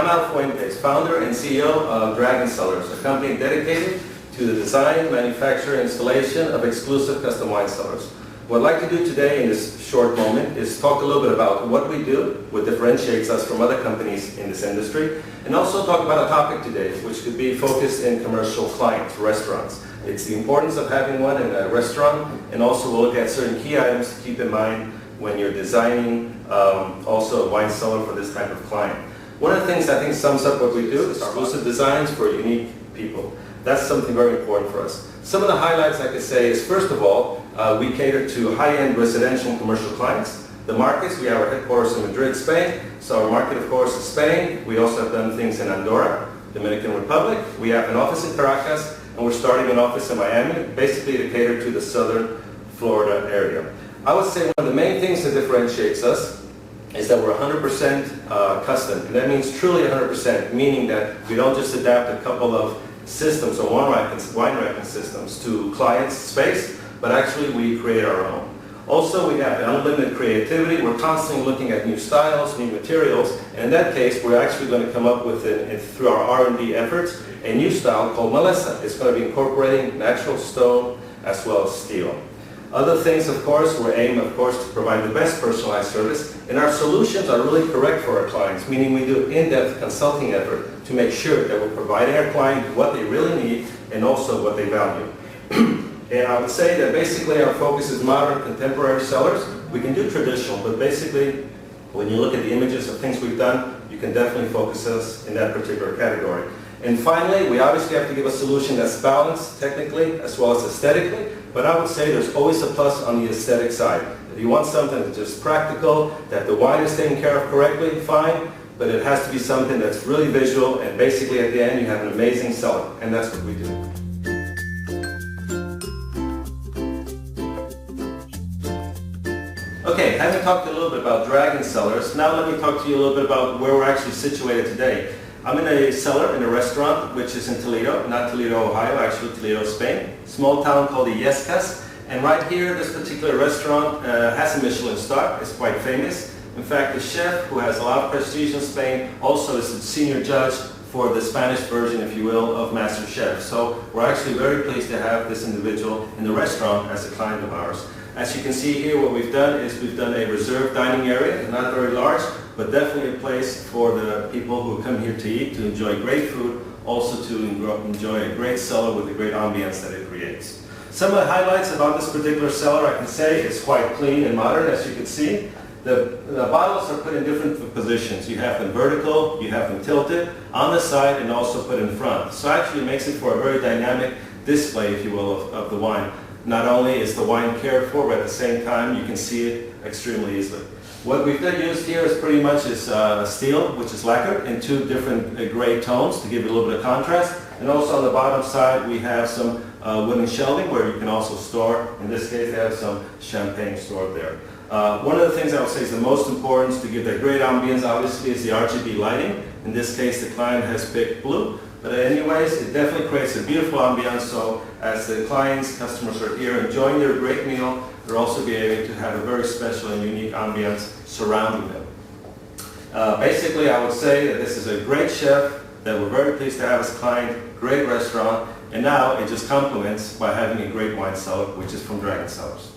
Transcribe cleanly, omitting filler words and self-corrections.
I'm Fuentes, founder and CEO of Dragon Cellars, a company dedicated to the design, manufacture, and installation of exclusive custom wine cellars. What I'd like to do today in this short moment is talk a little bit about what we do, what differentiates us from other companies in this industry, and also talk about a topic today which could be focused in commercial clients, restaurants. It's the importance of having one in a restaurant, and also we'll look at certain key items to keep in mind when you're designing also a wine cellar for this type of client. One of the things I think sums up what we do is exclusive designs for unique people. That's something very important for us. Some of the highlights I could say is, first of all, we cater to high-end residential and commercial clients. The markets, we have our headquarters in Madrid, Spain. So our market, of course, is Spain. We also have done things in Andorra, Dominican Republic. We have an office in Caracas, and we're starting an office in Miami, basically to cater to the southern Florida area. I would say one of the main things that differentiates us is that we're 100% custom. And that means truly 100%, meaning that we don't just adapt a couple of systems or wine racking systems to clients' space, but actually we create our own. Also, we have unlimited creativity. We're constantly looking at new styles, new materials, and in that case, we're actually going to come up with, through our R&D efforts, a new style called Malesa. It's going to be incorporating natural stone as well as steel. Other things, of course, we aim, of course, to provide the best personalized service, and our solutions are really correct for our clients, meaning we do in-depth consulting effort to make sure that we're providing our client what they really need and also what they value. And I would say that basically our focus is modern, contemporary cellars. We can do traditional, but basically, when you look at the images of things we've done, you can definitely focus us in that particular category. And finally, we obviously have to give a solution that's balanced technically as well as aesthetically, but I would say there's always a plus on the aesthetic side. If you want something that's just practical, that the wine is taken care of correctly, fine, but it has to be something that's really visual, and basically at the end you have an amazing cellar, and that's what we do. Okay, having talked a little bit about Dragon Cellars, now let me talk to you a little bit about where we're actually situated today. I'm in a cellar in a restaurant which is in Toledo, not Toledo, Ohio, actually Toledo, Spain. Small town called Illescas. And right here, this particular restaurant has a Michelin Star. It's quite famous. In fact, the chef, who has a lot of prestige in Spain, also is a senior judge for the Spanish version, if you will, of Master Chef. So we're actually very pleased to have this individual in the restaurant as a client of ours. As you can see here, what we've done is we've done a reserved dining area, not very large, but definitely a place for the people who come here to eat, to enjoy great food, also to enjoy a great cellar with the great ambience that it creates. Some of the highlights about this particular cellar, I can say, is quite clean and modern, as you can see. The bottles are put in different positions. You have them vertical, you have them tilted, on the side, and also put in front. So actually it makes it for a very dynamic display, if you will, of the wine. Not only is the wine cared for, but at the same time you can see it extremely easily. What we've used here is pretty much steel, which is lacquered in two different gray tones to give it a little bit of contrast. And also on the bottom side we have some wooden shelving where you can also store, in this case they have some champagne stored there. One of the things I would say is the most important to give that great ambience obviously is the RGB lighting. In this case the client has picked blue. But anyways, it definitely creates a beautiful ambiance, so as the clients, customers are here enjoying their great meal, they're also be able to have a very special and unique ambience surrounding them. Basically, I would say that this is a great chef that we're very pleased to have as a client, great restaurant, and now it just complements by having a great wine cellar, which is from Dragon Cellars.